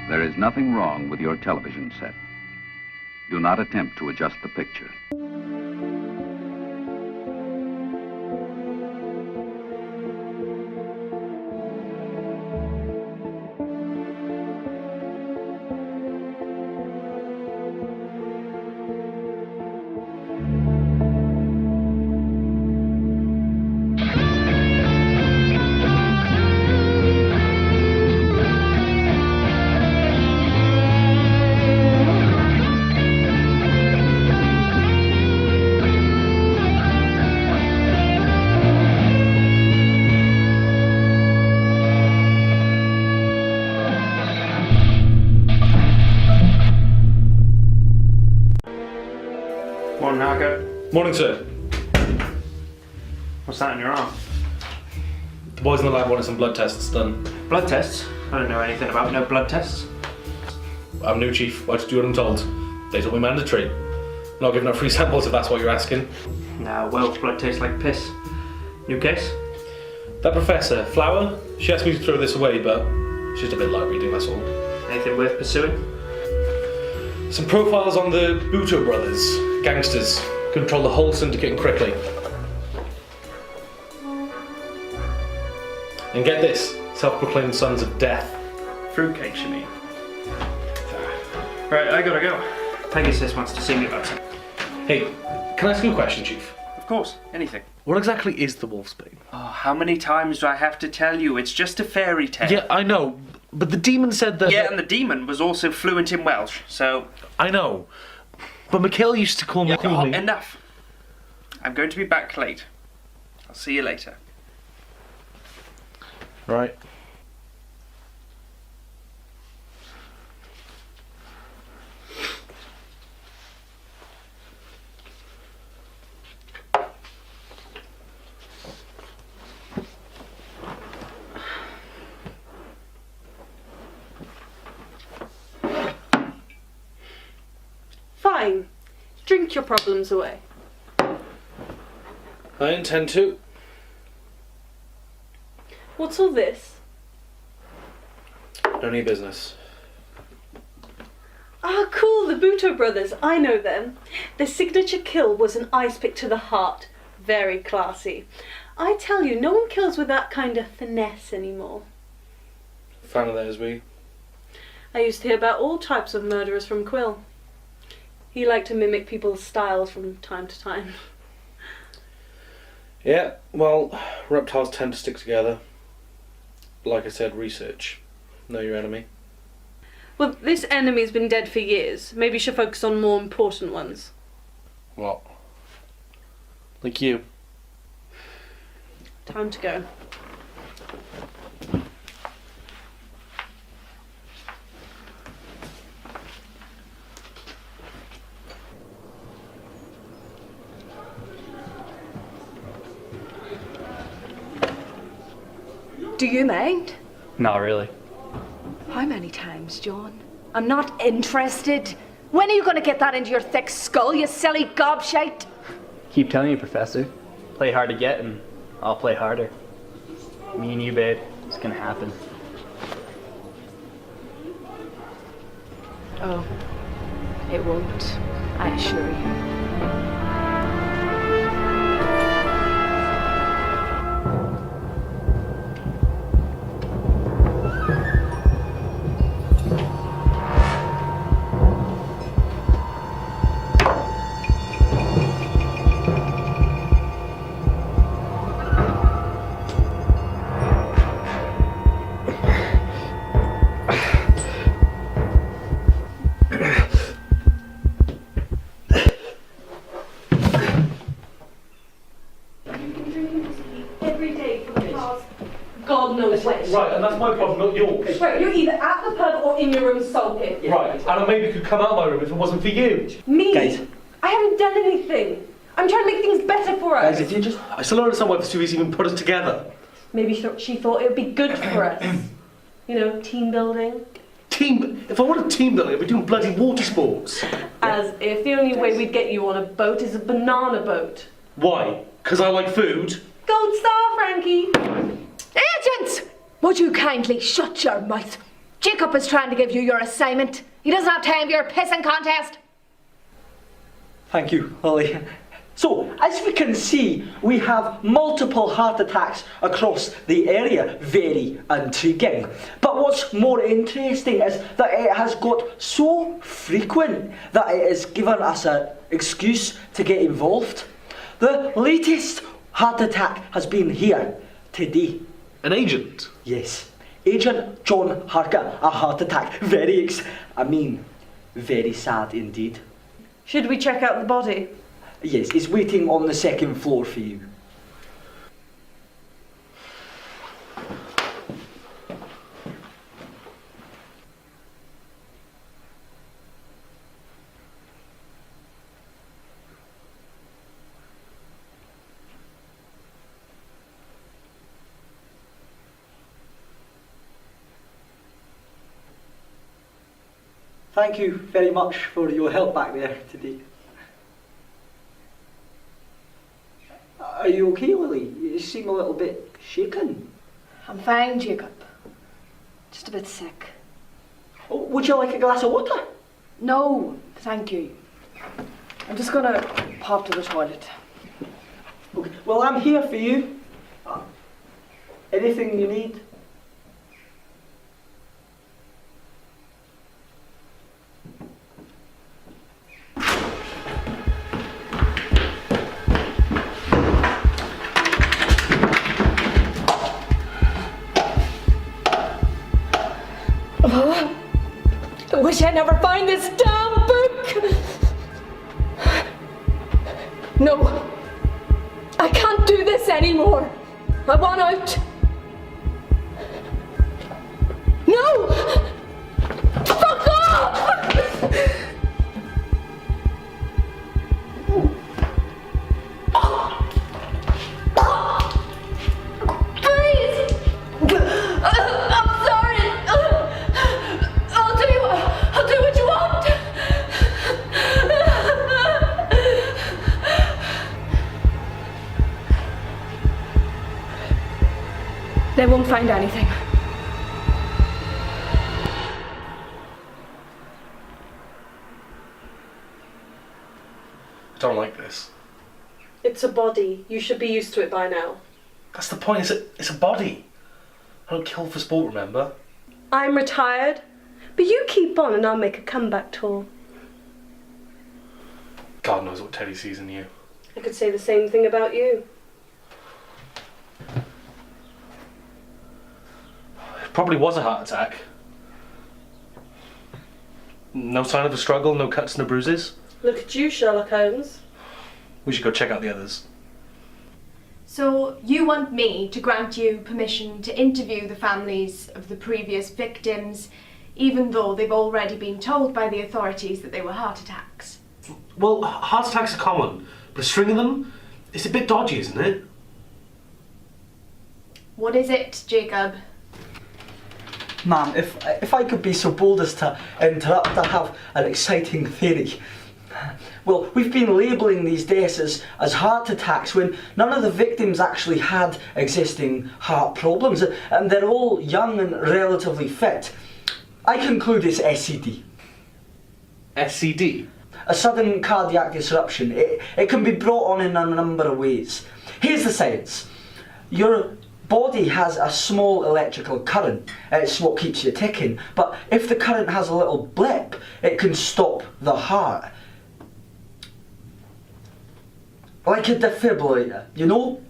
There is nothing wrong with your television set. Do not attempt to adjust the picture. Morning, Harker. Morning, sir. What's that in your arm? The boys in the lab wanted some blood tests done. Blood tests? I don't know anything about no blood tests. I'm new chief. I just do what I'm told. They told me mandatory. I'm not giving out free samples if that's what you're asking. Nah, Welsh blood tastes like piss. New case? That professor, Flower, she asked me to throw this away, but she's a bit light reading, that's all. Anything worth pursuing? Some profiles on the Butoh brothers, gangsters, control the whole syndicate in quickly. And get this, self-proclaimed sons of death. Fruitcakes, you mean? Right, I gotta go. Pegasus wants to see me about something. Hey, can I ask you a question, Chief? Of course, anything. What exactly is the Wolf's Bane? Oh, how many times do I have to tell you? It's just a fairy tale. Yeah, I know, but the demon said that... Yeah, and the demon was also fluent in Welsh, so... I know, but Michaela used to call me... Oh, enough. I'm going to be back late. I'll see you later. Right. Fine. Drink your problems away. I intend to. What's all this? None of your business. Ah, cool, the Butoh brothers. I know them. Their signature kill was an ice pick to the heart. Very classy. I tell you, no one kills with that kind of finesse anymore. Fan of theirs, we. I used to hear about all types of murderers from Quill. He liked to mimic people's styles from time to time. Yeah, well, reptiles tend to stick together. Like I said, research. Know your enemy. Well, this enemy's been dead for years. Maybe you should focus on more important ones. What? Like you. Time to go. Do you mind? Not really. How many times, John? I'm not interested. When are you going to get that into your thick skull, you silly gobshite? Keep telling you, Professor. Play hard to get and I'll play harder. Me and you, babe. It's gonna happen. Oh, it won't, I assure you. Right, and that's my problem, not yours. Right, you're either at the pub or in your room sulking. Right, and I maybe could come out of my room if it wasn't for you. Me? Guys. I haven't done anything. I'm trying to make things better for us. Guys, if you just... I still don't understand why Vesuvius even put us together. Maybe she thought it would be good for us. You know, team building. If I wanted team building, I'd be doing bloody water sports. As if the only way we'd get you on a boat is a banana boat. Why? Because I like food? Gold star, Frankie! Agents! Would you kindly shut your mouth? Jacob is trying to give you your assignment. He doesn't have time for your pissing contest. Thank you, Lily. So, as we can see, we have multiple heart attacks across the area. Very intriguing. But what's more interesting is that it has got so frequent that it has given us an excuse to get involved. The latest heart attack has been here today. An agent? Yes. Agent John Harker, a heart attack. Very sad indeed. Should we check out the body? Yes, he's waiting on the second floor for you. Thank you very much for your help back there today. Are you okay, Lily? You seem a little bit shaken. I'm fine, Jacob. Just a bit sick. Oh, would you like a glass of water? No, thank you. I'm just gonna pop to the toilet. Okay. Well, I'm here for you. Anything you need? I wish I never find this damn book! No, I can't do this anymore. I want out. No! Fuck off! Please! I'm sorry. I'll do what you want. They won't find anything. I don't like this. It's a body. You should be used to it by now. That's the point, it's a body. I don't kill for sport, remember? I'm retired, but you keep on and I'll make a comeback tour. God knows what Teddie sees in you. I could say the same thing about you. It probably was a heart attack. No sign of a struggle, no cuts, no bruises. Look at you, Sherlock Holmes. We should go check out the others. So you want me to grant you permission to interview the families of the previous victims, even though they've already been told by the authorities that they were heart attacks? Well, heart attacks are common, but a string of them, it's a bit dodgy, isn't it? What is it, Jacob? Ma'am, if I could be so bold as to interrupt, I have an exciting theory. Well, we've been labelling these deaths as heart attacks when none of the victims actually had existing heart problems, and they're all young and relatively fit. I conclude it's SCD. SCD? A sudden cardiac disruption. It can be brought on in a number of ways. Here's the science. Your body has a small electrical current. It's what keeps you ticking. But if the current has a little blip, it can stop the heart. Like a defibrillator, you know?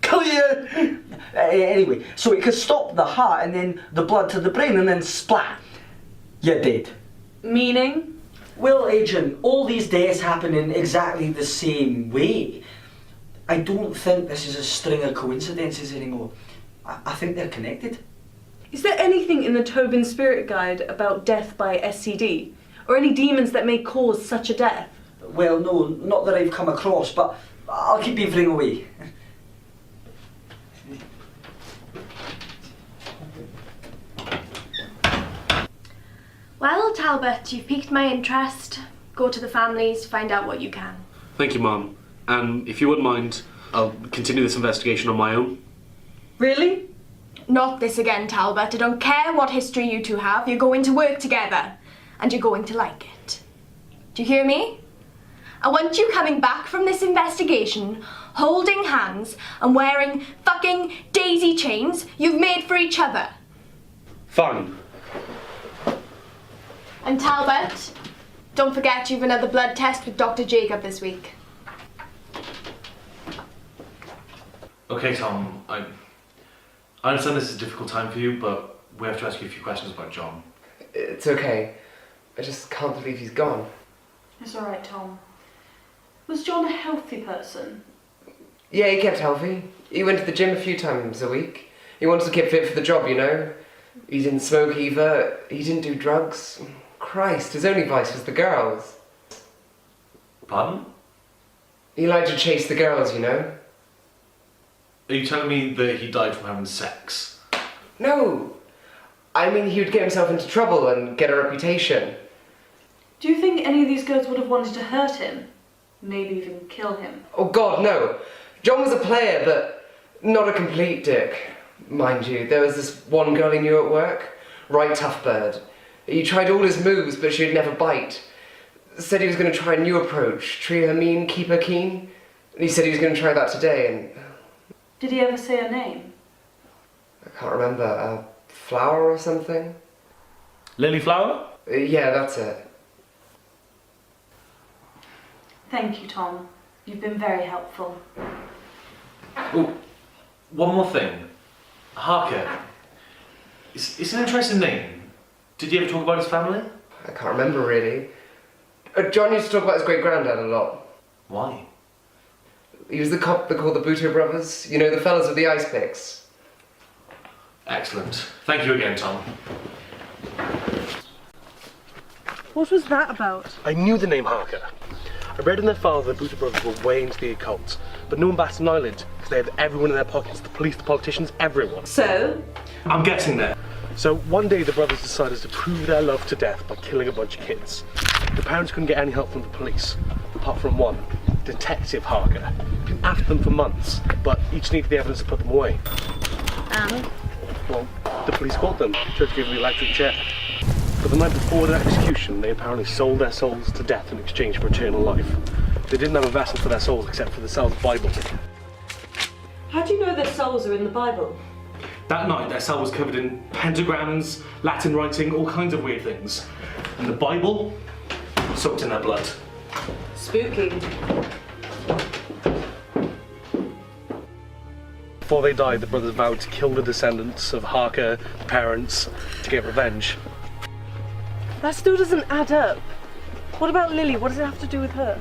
Clear! Anyway, so it can stop the heart and then the blood to the brain and then splat. You're dead. Meaning? Well, Agent, all these deaths happen in exactly the same way. I don't think this is a string of coincidences anymore. I think they're connected. Is there anything in the Tobin Spirit Guide about death by SCD? Or any demons that may cause such a death? Well, no, not that I've come across, but I'll keep beavering away. Well, Talbot, you've piqued my interest. Go to the families, find out what you can. Thank you, Mum. And if you wouldn't mind, I'll continue this investigation on my own. Really? Not this again, Talbot. I don't care what history you two have. You're going to work together. And you're going to like it. Do you hear me? I want you coming back from this investigation, holding hands and wearing fucking daisy chains you've made for each other. Fine. And Talbot, don't forget you've another blood test with Dr. Jacob this week. Okay, Tom, I understand this is a difficult time for you, but we have to ask you a few questions about John. It's okay. I just can't believe he's gone. It's alright, Tom. Was John a healthy person? Yeah, he kept healthy. He went to the gym a few times a week. He wanted to keep fit for the job, you know. He didn't smoke either. He didn't do drugs. Christ, his only vice was the girls. Pardon? He liked to chase the girls, you know. Are you telling me that he died from having sex? No. I mean, he would get himself into trouble and get a reputation. Do you think any of these girls would have wanted to hurt him? Maybe even kill him? Oh God, no. John was a player, but not a complete dick. Mind you, there was this one girl he knew at work, right tough bird. He tried all his moves, but she'd never bite. Said he was going to try a new approach, treat her mean, keep her keen. And he said he was going to try that today, and... Did he ever say her name? I can't remember, Flower or something? Lily Flower? Yeah, that's it. Thank you, Tom. You've been very helpful. Oh, one more thing. Harker. It's an interesting name. Did you ever talk about his family? I can't remember really. John used to talk about his great-granddad a lot. Why? He was the cop that called the Butoh brothers. You know, the fellas with the ice picks. Excellent. Thank you again, Tom. What was that about? I knew the name Harker. I read in their file that the Butoh brothers were way into the occult, but no one bats an eyelid because they had everyone in their pockets, the police, the politicians, everyone. So? I'm getting there. So one day the brothers decided to prove their love to death by killing a bunch of kids. The parents couldn't get any help from the police, apart from one, Detective Harker. Been after them for months, but each needed the evidence to put them away. And? Well, the police caught them, tried to give them the electric chair. But the night before their execution, they apparently sold their souls to death in exchange for eternal life. They didn't have a vessel for their souls except for themselves' Bible. How do you know their souls are in the Bible? That night, their cell was covered in pentagrams, Latin writing, all kinds of weird things. And the Bible soaked in their blood. Spooky. Before they died, the brothers vowed to kill the descendants of Harker, the parents, to get revenge. That still doesn't add up. What about Lily? What does it have to do with her?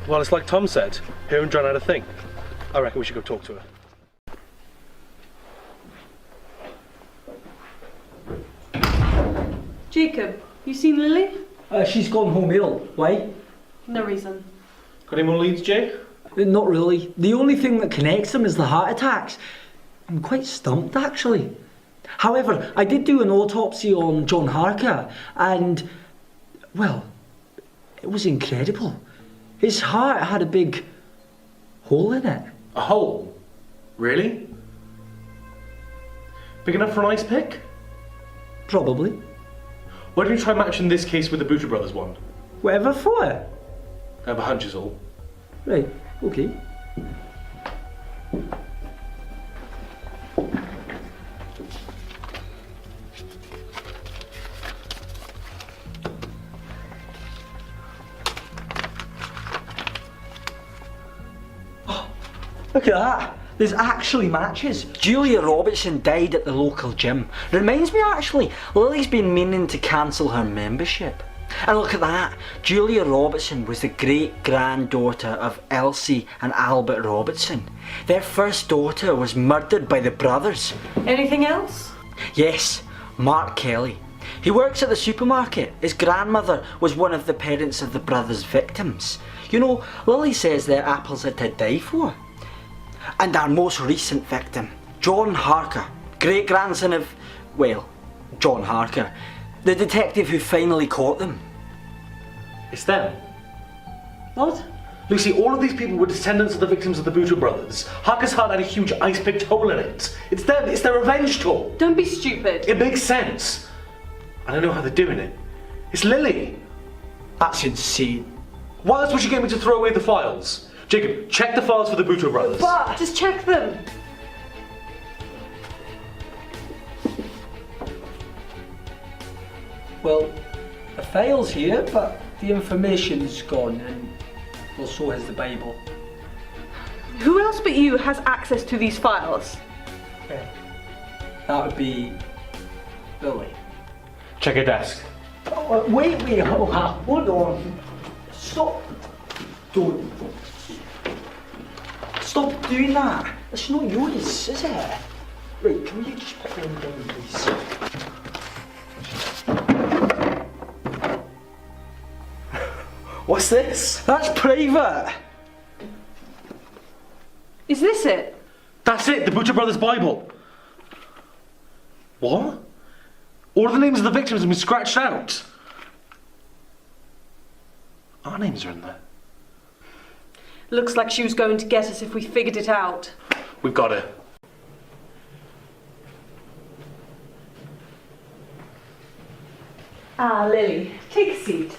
Well, it's like Tom said, her and John had a thing. I reckon we should go talk to her. Jacob, you seen Lily? She's gone home ill. Why? No reason. Got any more leads, Jay? Not really. The only thing that connects them is the heart attacks. I'm quite stumped, actually. However, I did do an autopsy on John Harker, and, well, it was incredible. His heart had a big hole in it. A hole? Really? Big enough for an ice pick? Probably. Why don't you try matching this case with the Butoh brothers one? Whatever for. I have a hunch is all. Right, okay. Look at that. There's actually matches. Julia Robertson died at the local gym. Reminds me actually, Lily's been meaning to cancel her membership. And look at that. Julia Robertson was the great-granddaughter of Elsie and Albert Robertson. Their first daughter was murdered by the brothers. Anything else? Yes, Mark Kelly. He works at the supermarket. His grandmother was one of the parents of the brothers' victims. You know, Lily says their apples are to die for. And our most recent victim, John Harker, great-grandson of, well, John Harker, the detective who finally caught them. It's them. What? Lucy, all of these people were descendants of the victims of the Butoh brothers. Harker's heart had a huge ice-picked hole in it. It's their revenge tour. Don't be stupid. It makes sense. I don't know how they're doing it. It's Lily. That's insane. Why else would she get me to throw away the files? Jacob, check the files for the Butoh brothers. But just check them. Well, the file's here, but the information's gone, and well, so has the Bible. Who else but you has access to these files? That would be Billy. Check her desk. Oh, wait, hold on. Stop. Don't. Stop doing that. It's not yours, is it? Right, can you just put them down, please? What's this? That's private. Is this it? That's it, the Butoh brothers' Bible. What? All of the names of the victims have been scratched out. Our names are in there. Looks like she was going to get us if we figured it out. We've got it. Ah, Lily, take a seat.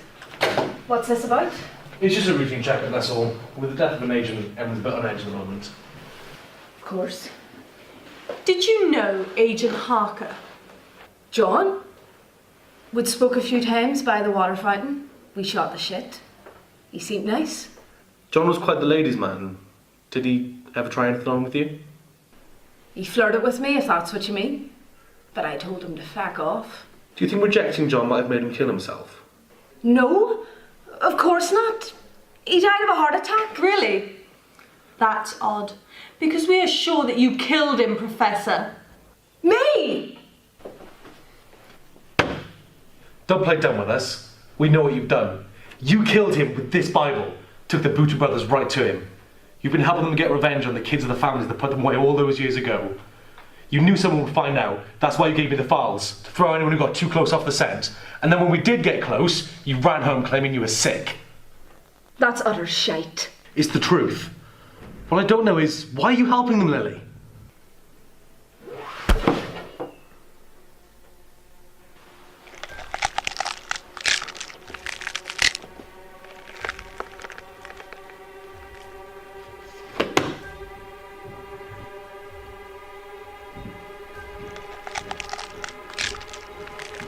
What's this about? It's just a routine check, and that's all. With the death of an agent, everyone's a bit on edge at the moment. Of course. Did you know Agent Harker? John? We'd spoke a few times by the water fountain. We shot the shit. He seemed nice. John was quite the ladies' man. Did he ever try anything on with you? He flirted with me, if that's what you mean. But I told him to fuck off. Do you think rejecting John might have made him kill himself? No, of course not. He died of a heart attack. Really? That's odd. Because we are sure that you killed him, Professor. Me? Don't play dumb with us. We know what you've done. You killed him with this Bible. Took the Butoh brothers right to him. You've been helping them get revenge on the kids of the families that put them away all those years ago. You knew someone would find out. That's why you gave me the files, to throw anyone who got too close off the scent. And then when we did get close, you ran home claiming you were sick. That's utter shite. It's the truth. What I don't know is, why are you helping them, Lily?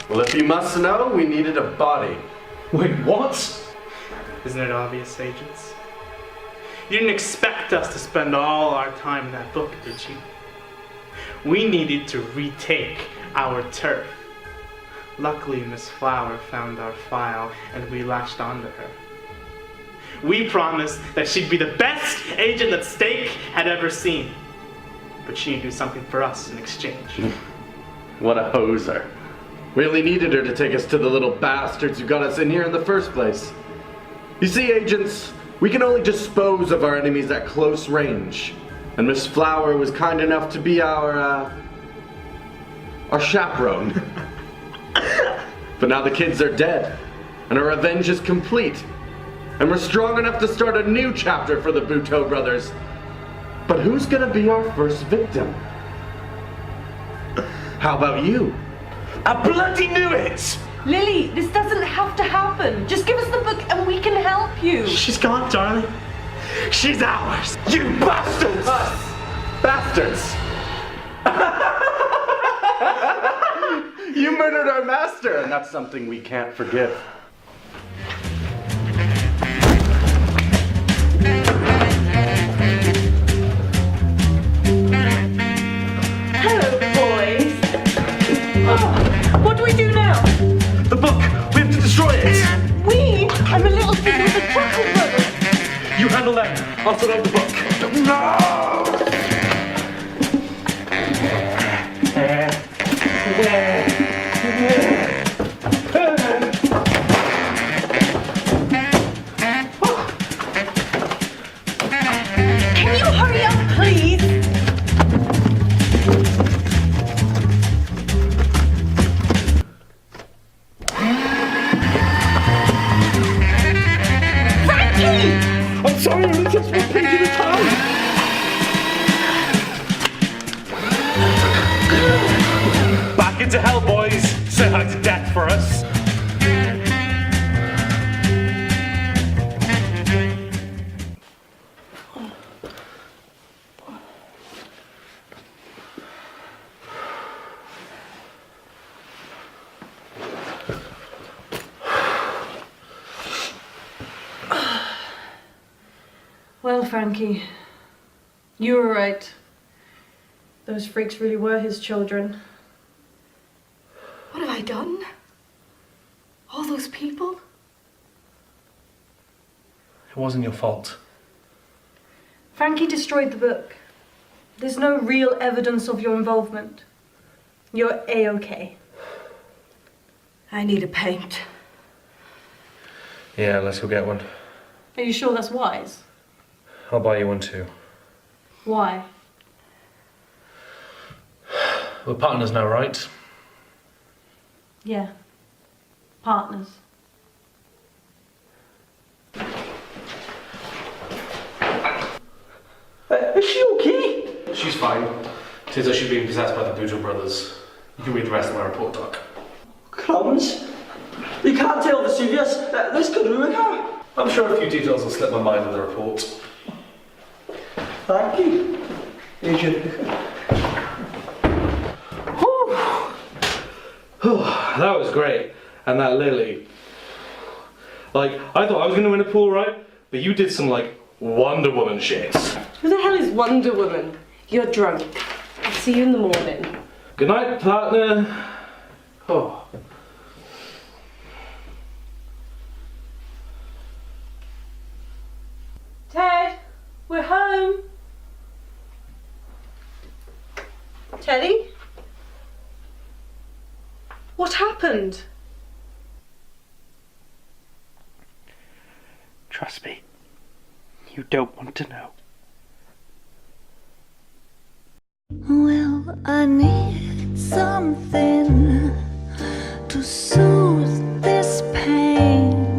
Well, if you must know, we needed a body. Wait, what? Isn't it obvious, agents? You didn't expect us to spend all our time in that book, did you? We needed to retake our turf. Luckily, Miss Flower found our file and we latched onto her. We promised that she'd be the best agent that Stake had ever seen. But she'd do something for us in exchange. What a hoser. We only needed her to take us to the little bastards who got us in here in the first place. You see, agents, we can only dispose of our enemies at close range. And Miss Flower was kind enough to be our chaperone. But now the kids are dead, and our revenge is complete. And we're strong enough to start a new chapter for the Butoh brothers. But who's gonna be our first victim? How about you? I bloody knew it! Lily, this doesn't have to happen. Just give us the book and we can help you. She's gone, darling. She's ours. You bastards! Us! Bastards! You murdered our master, and that's something we can't forgive. Hello, boys. Oh, what do we do now? The book! We have to destroy it! We? I'm a little busy with the Tackle Brothers. You handle them. I'll sort out the book. No! Can you hurry up, please? I'm sorry! sorry, I need to speak to the town. Back into hell, boys. Say hi to death for us. Well, Frankie, you were right. Those freaks really were his children. What have I done? All those people? It wasn't your fault. Frankie destroyed the book. There's no real evidence of your involvement. You're A-OK. I need a paint. Yeah, let's go get one. Are you sure that's wise? I'll buy you one too. Why? We're partners now, right? Yeah. Partners. Is she okay? She's fine. Tis that she's being possessed by the Butoh brothers. You can read the rest of my report, Doc. Crumbs. You can't tell Vesuvius. This could ruin her. I'm sure a few details will slip my mind in the report. Thank you, Agent. That was great. And that Lily. Like, I thought I was going to win a pool, right? But you did some, like, Wonder Woman shit. Who the hell is Wonder Woman? You're drunk. I'll see you in the morning. Good night, partner. Oh. Ted, we're home. Teddie? What happened? Trust me. You don't want to know. Well, I need something to soothe this pain,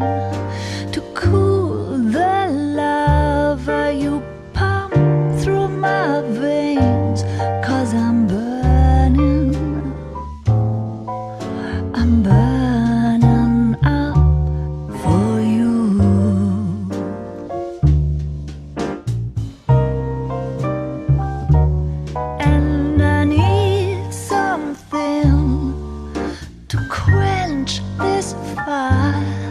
to cool the lava you pump through my veins, 'cause I'm burning up for you. And I need something to quench this fire.